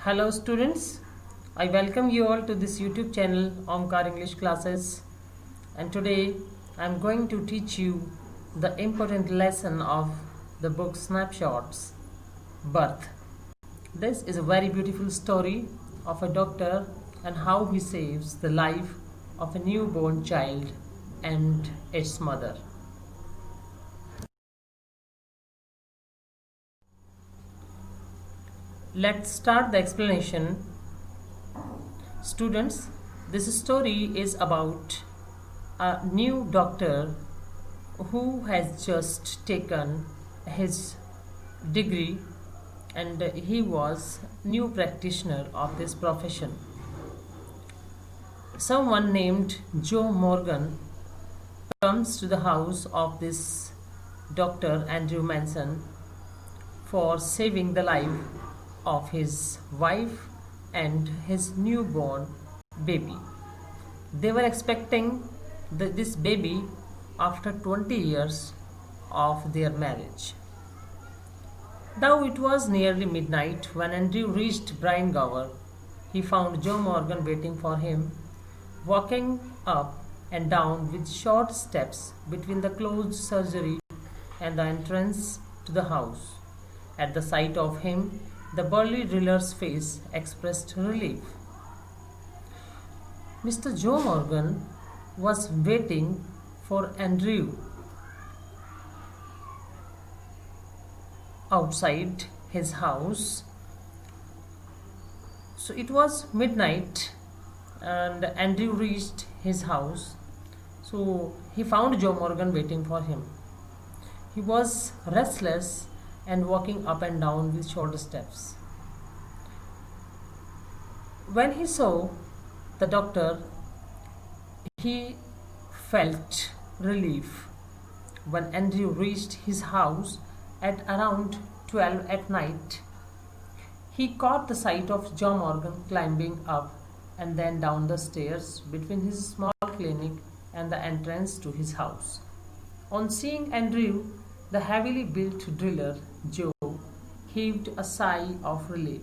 Hello students, I welcome you all to this YouTube channel Omkar English Classes, and today I am going to teach you the important lesson of the book Snapshots, Birth. This is a very beautiful story of a doctor and how he saves the life of a newborn child and its mother. Let's start the explanation. Students, this story is about a new doctor who has just taken his degree and he was new practitioner of this profession. Someone named Joe Morgan comes to the house of this Dr. Andrew Manson for saving the life of his wife and his newborn baby. They were expecting this baby after 20 years of their marriage. Though it was nearly midnight when Andrew reached Bryan Gower, he found Joe Morgan waiting for him, walking up and down with short steps between the closed surgery and the entrance to the house. At the sight of him, the burly driller's face expressed relief. Mr. Joe Morgan was waiting for Andrew outside his house. So it was midnight and Andrew reached his house. So he found Joe Morgan waiting for him. He was restless and walking up and down with short steps. When he saw the doctor, he felt relief. When Andrew reached his house at around 12 at night, he caught the sight of Joe Morgan climbing up and then down the stairs between his small clinic and the entrance to his house. On seeing Andrew, the heavily built driller, Joe, heaved a sigh of relief.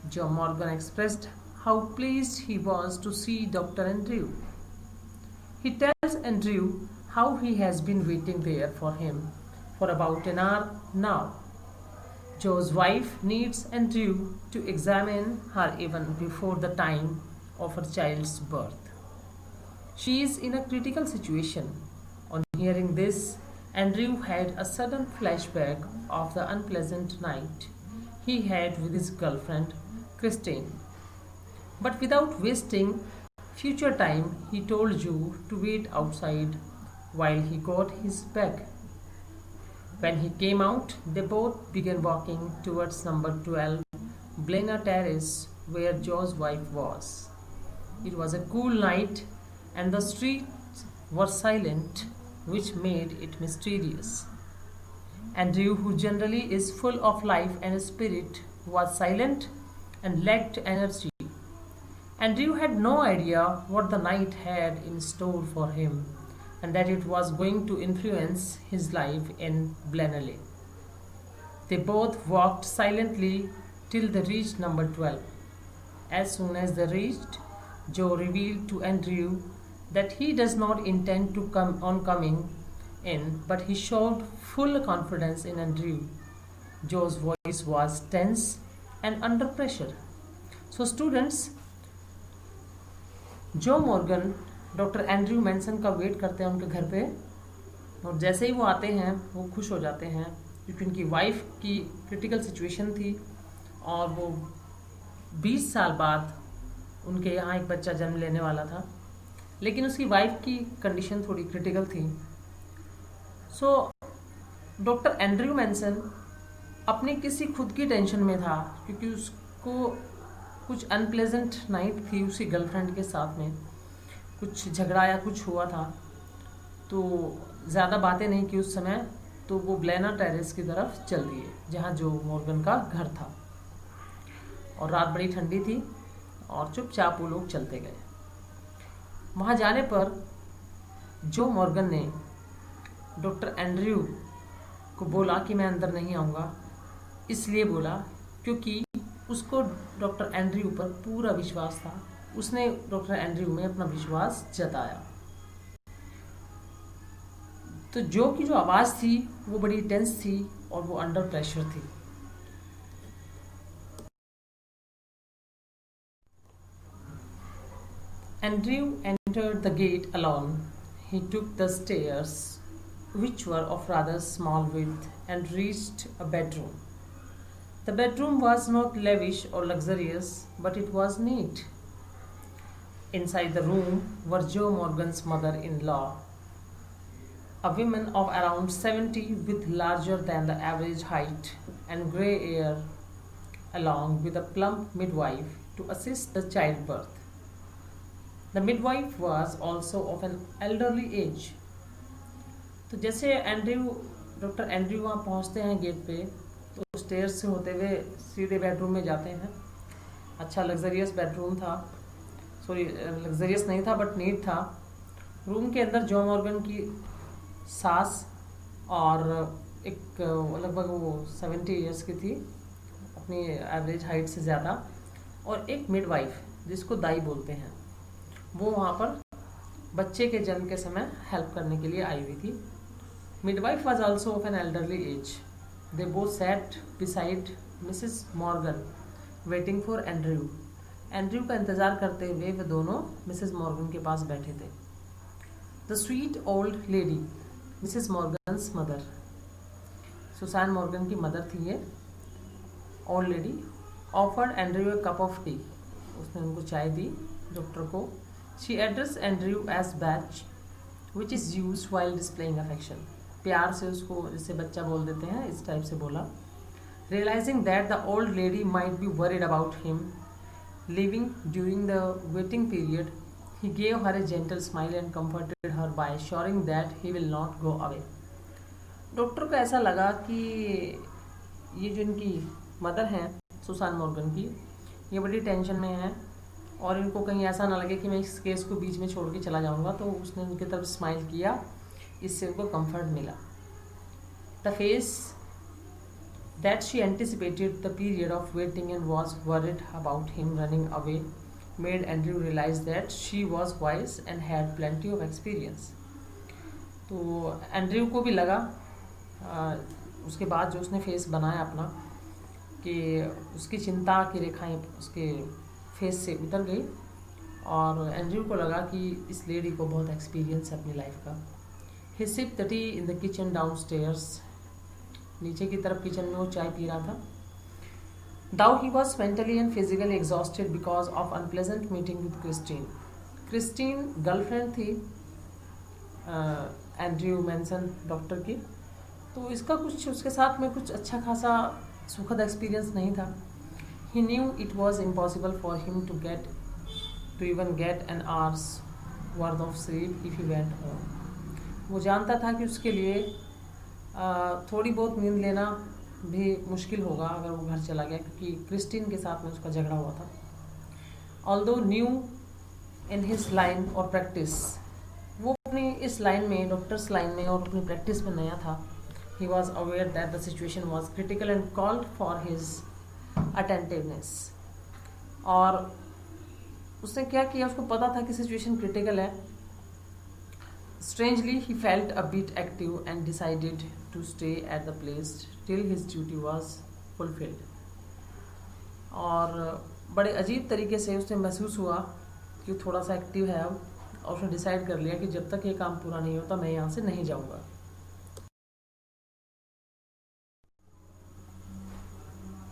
Joe Morgan expressed how pleased he was to see Dr. Andrew. He tells Andrew how he has been waiting there for him for about an hour now. Joe's wife needs Andrew to examine her even before the time of her child's birth. She is in a critical situation. On hearing this, Andrew had a sudden flashback of the unpleasant night he had with his girlfriend, Christine. But without wasting future time, he told Joe to wait outside while he got his bag. When he came out, they both began walking towards number 12 Blaina Terrace, where Joe's wife was. It was a cool night and the streets were silent, which made it mysterious. Andrew, who generally is full of life and spirit, was silent and lacked energy. Andrew had no idea what the night had in store for him and that it was going to influence his life in Blenheim. They both walked silently till they reached number 12. As soon as they reached, Joe revealed to Andrew that he does not intend to coming in, but he showed full confidence in Andrew. Joe's voice was tense and under pressure. So students, जो Morgan doctor Andrew Manson का wait करते हैं उनके घर पे, और जैसे ही वो आते हैं वो खुश हो जाते हैं क्योंकि उनकी वाइफ की क्रिटिकल सिचुएशन थी और वो 20 साल बाद उनके यहाँ एक बच्चा जन्म लेने वाला था, लेकिन उसकी वाइफ की कंडीशन थोड़ी क्रिटिकल थी. सो डॉक्टर एंड्रयू मैनसन अपनी किसी खुद की टेंशन में था क्योंकि उसको कुछ अनप्लेजेंट नाइट थी उसकी गर्लफ्रेंड के साथ में, कुछ झगड़ा या कुछ हुआ था, तो ज़्यादा बातें नहीं की उस समय. तो वो ब्लेना टेरेस की तरफ चल दिए जहाँ जो मॉर्गन का घर था, और रात बड़ी ठंडी थी और चुपचाप वो लोग चलते गए. वहाँ जाने पर जो मॉर्गन ने डॉक्टर एंड्रयू को बोला कि मैं अंदर नहीं आऊँगा, इसलिए बोला क्योंकि उसको डॉक्टर एंड्रयू पर पूरा विश्वास था। उसने डॉक्टर एंड्रयू में अपना विश्वास जताया। तो जो की जो आवाज़ थी वो बड़ी टेंस थी और वो अंडर प्रेशर थी। Andrew entered the gate alone. He took the stairs, which were of rather small width, and reached a bedroom. The bedroom was not lavish or luxurious, but it was neat. Inside the room were Joe Morgan's mother-in-law, a woman of around 70 with larger than the average height and grey hair, along with a plump midwife to assist the childbirth. The midwife was also of an elderly age. तो जैसे doctor Andrew वहाँ पहुँचते हैं gate पे, तो stairs से होते हुए सीधे बेडरूम में जाते हैं। अच्छा लग्जरियस बेडरूम था, सॉरी लग्जरियस नहीं था बट नीट था। रूम के अंदर जॉन मॉर्गन की सास और एक लगभग वो 70 ईयर्स की थी, अपनी एवरेज हाइट से ज़्यादा, और एक मिडवाइफ जिसको दाई बोलते हैं, वो वहाँ पर बच्चे के जन्म के समय हेल्प करने के लिए आई हुई थी। Midwife was also of an elderly age. They both sat beside Mrs Morgan waiting for Andrew. Andrew का इंतज़ार करते हुए वे दोनों मिसेस मॉर्गन के पास बैठे थे। The sweet old lady, Mrs Morgan's mother, Susan Morgan की मदर थी ये old lady, offered Andrew A cup of T. उसने उनको चाय दी डॉक्टर को। She addressed Andrew as Batch, which is used while displaying affection. प्यार से उसको जैसे बच्चा बोल देते हैं, इस टाइप से बोला। Realizing that the old lady might be worried about him leaving during the waiting period, he gave her a gentle smile and comforted her by assuring that he will not go away. Doctor को ऐसा लगा कि ये जो इनकी mother हैं Susan Morgan की, ये बड़ी टेंशन में है और इनको कहीं ऐसा ना लगे कि मैं इस केस को बीच में छोड़ के चला जाऊंगा, तो उसने उनकी तरफ स्माइल किया, इससे उनको कंफर्ट मिला। The face that she anticipated the period of waiting and was worried about him running away made Andrew realise that she was wise and had plenty of experience. तो एंड्रयू को भी लगा उसके बाद जो उसने फेस बनाया अपना, कि उसकी चिंता की रेखाएं उसके फेस से उतर गई और एंड्रयू को लगा कि इस लेडी को बहुत एक्सपीरियंस है अपनी लाइफ का। He sipped the tea in the kitchen downstairs. नीचे की तरफ किचन में वो चाय पी रहा था। Though he was mentally and physically exhausted because of unpleasant meeting with Christine. Christine girlfriend थी एंड्रयू मैनसन डॉक्टर की, तो इसका कुछ उसके साथ में कुछ अच्छा खासा सुखद एक्सपीरियंस नहीं था। He knew it was impossible for him to even get an hour's worth of sleep if he went home. वो जानता था कि उसके लिए थोड़ी बहुत नींद लेना भी मुश्किल होगा अगर वो घर चला गया, क्योंकि क्रिस्टीन के साथ में उसका झगड़ा हुआ था। Although new in his line or practice, वो अपनी इस लाइन में, डॉक्टर्स लाइन में और अपनी प्रैक्टिस में नया था। He was aware that the situation was critical and called for his attentiveness. और उसने क्या किया, उसको पता था कि सिचुएशन क्रिटिकल है। Strangely he felt a bit active and decided to stay at the place till his duty was fulfilled. और बड़े अजीब तरीके से उसने महसूस हुआ कि थोड़ा सा एक्टिव है अब, और उसने डिसाइड कर लिया कि जब तक ये काम पूरा नहीं होता मैं यहाँ से नहीं जाऊँगा।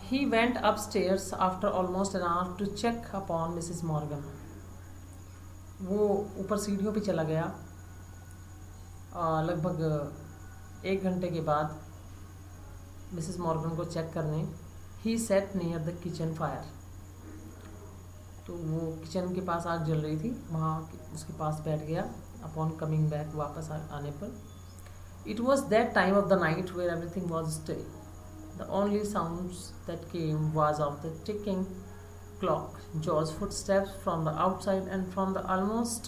He went upstairs after almost an hour to check upon Mrs. Morgan. वो ऊपर सीढ़ियों पे चला गया लगभग 1 घंटे के बाद मिसेस मॉर्गन को चेक करने। He sat near the kitchen fire. तो वो किचन के पास आग जल रही थी, वहाँ उसके पास बैठ गया। Upon coming back, वापस आने पर, it was that time of the night where everything was still. The only sounds that came was of the ticking clock, Joe's footsteps from the outside, and from the almost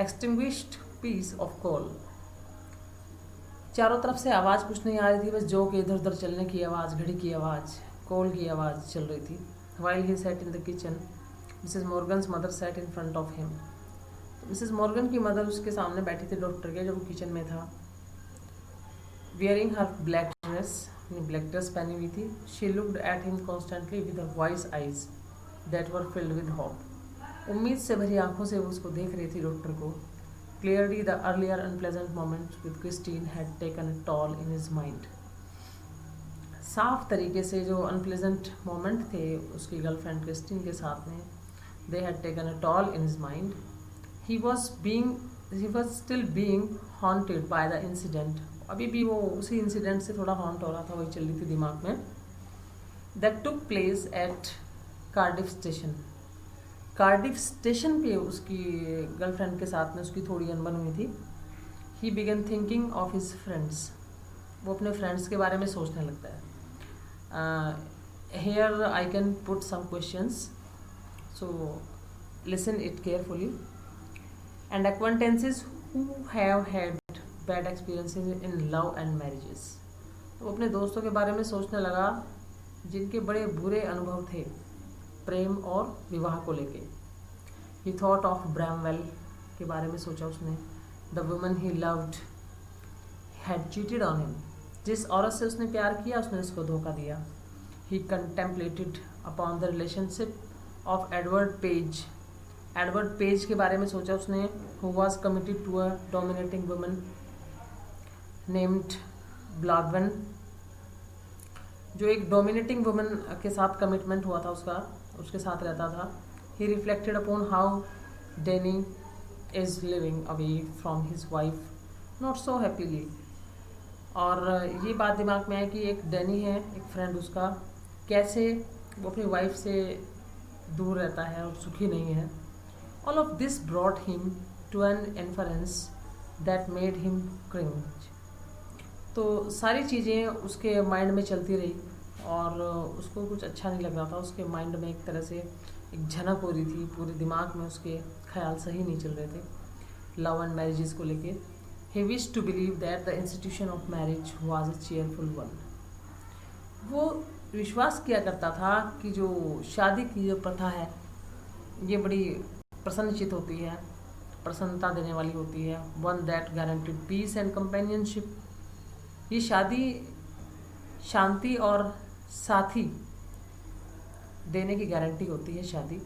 extinguished piece of coal. चारों तरफ से आवाज़ कुछ नहीं आ रही थी, बस जो के इधर उधर चलने की आवाज़, घड़ी की आवाज़, कोल की आवाज़ चल रही थी। While he sat in the kitchen, Mrs. Morgan's mother sat in front of him. Mrs Morgan की मदर उसके सामने बैठी थी डॉक्टर के, जब वो किचन में था. Wearing her black dress, अपनी ब्लैक ड्रेस पहनी हुई थी. She looked at him constantly with her wise eyes that were filled with hope. उम्मीद से भरी आंखों से वो उसको देख रही थी डॉक्टर को. Clearly the earlier unpleasant moment with Christine had taken a toll in his mind. साफ तरीके से जो अनप्लेजेंट मोमेंट थे उसकी गर्लफ्रेंड क्रिस्टीन के साथ में, they had taken a tall in his mind. He was still being haunted by the incident. अभी भी वो उसी इंसिडेंट से थोड़ा हॉन्ट हो रहा था, वही चल रही थी दिमाग में. That took place at Cardiff station. Cardiff station पे उसकी गर्लफ्रेंड के साथ में उसकी थोड़ी अनबन हुई थी. He began thinking of his friends. वो अपने फ्रेंड्स के बारे में सोचने लगता है. Here I can put some questions, so listen it carefully. And acquaintances who have had bad experiences in love and marriages. तो अपने दोस्तों के बारे में सोचने लगा जिनके बड़े बुरे अनुभव थे प्रेम और विवाह को लेके. He thought of Bramwell के बारे में सोचा उसने. The woman he loved had cheated on him. जिस औरत से उसने प्यार किया उसने उसको धोखा दिया. He contemplated upon the relationship of Edward Page. Edward page के बारे में सोचा उसने, who was committed to a dominating woman named Blagwen. जो एक डोमिनेटिंग वुमन के साथ कमिटमेंट हुआ था उसका, उसके साथ रहता था. He reflected upon how Danny is living away from his wife not so happily. और ये बात दिमाग में है कि एक डैनी है, एक फ्रेंड उसका, कैसे वो अपनी वाइफ से दूर रहता है और सुखी नहीं है. All of this brought him to an inference that made him cringe. तो सारी चीज़ें उसके माइंड में चलती रही और उसको कुछ अच्छा नहीं लग रहा था. उसके माइंड में एक तरह से एक झनक हो रही थी, पूरे दिमाग में उसके ख्याल सही नहीं चल रहे थे लव एंड मैरिजेस को लेके. He wished to believe that the institution of marriage was a cheerful one. वो विश्वास किया करता था कि जो शादी की जो प्रथा है ये बड़ी प्रसन्नचित होती है, प्रसन्नता देने वाली होती है. One that guaranteed peace and companionship. ये शादी शांति और साथी देने की गारंटी होती है शादी.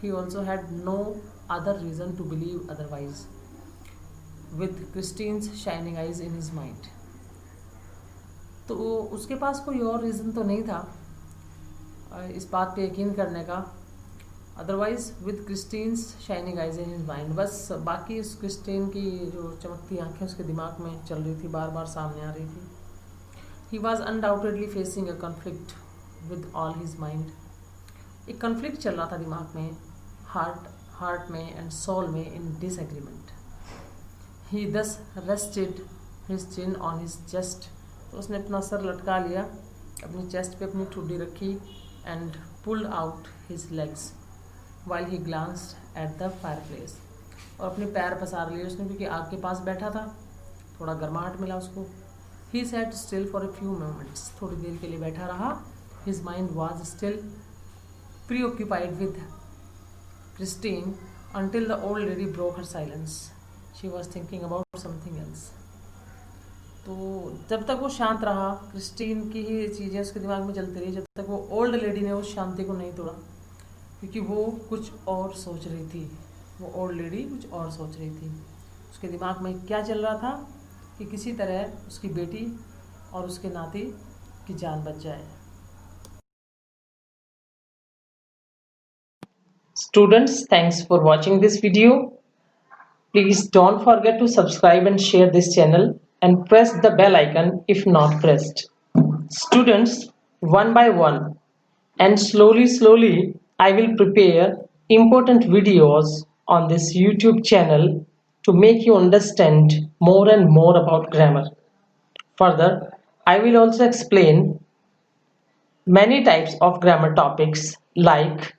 He also had no other reason to believe otherwise. With Christine's shining eyes in his mind. तो उसके पास कोई और रीज़न तो नहीं था इस बात पे यकीन करने का. Otherwise with Christine's shining eyes in his mind. बस बाकी उस क्रिस्टीन की जो चमकती आंखें उसके दिमाग में चल रही थी, बार बार सामने आ रही थी. He was undoubtedly facing a conflict with all his mind. एक कॉन्फ्लिक्ट चल रहा था दिमाग में, हार्ट में एंड सोल में, इन disagreement. He thus rested his chin on his chest. तो उसने अपना सर लटका लिया, अपनी चेस्ट पे अपनी ठुड्डी रखी and pulled out his legs while he glanced at the fireplace. और अपने पैर पसार लिए उसने क्योंकि आग के पास बैठा था, थोड़ा गर्माहट मिला उसको. He sat still for a few moments. थोड़ी देर के लिए बैठा रहा. His mind was still preoccupied with Christine until the old lady broke her silence. She was thinking about something else. तो जब तक वो शांत रहा, क्रिस्टीन की ही चीज़ें उसके दिमाग में चलती रही, जब तक वो ओल्ड लेडी ने उस शांति को नहीं तोड़ा, क्योंकि वो कुछ और सोच रही थी. वो ओल्ड लेडी कुछ और सोच रही थी. उसके दिमाग में क्या चल रहा था कि किसी तरह उसकी बेटी और उसके नाती की जान बच जाए. Students, thanks for watching this video. Please don't forget to subscribe and share this channel and press the bell icon if not pressed. Students, one by one and slowly I will prepare important videos on this YouTube channel to make you understand more and more about grammar. Further, I will also explain many types of grammar topics like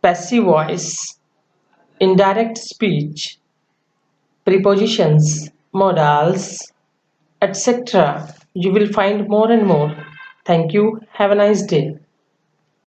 passive voice, indirect speech, prepositions, modals, etc. You will find more and more. Thank you. Have a nice day.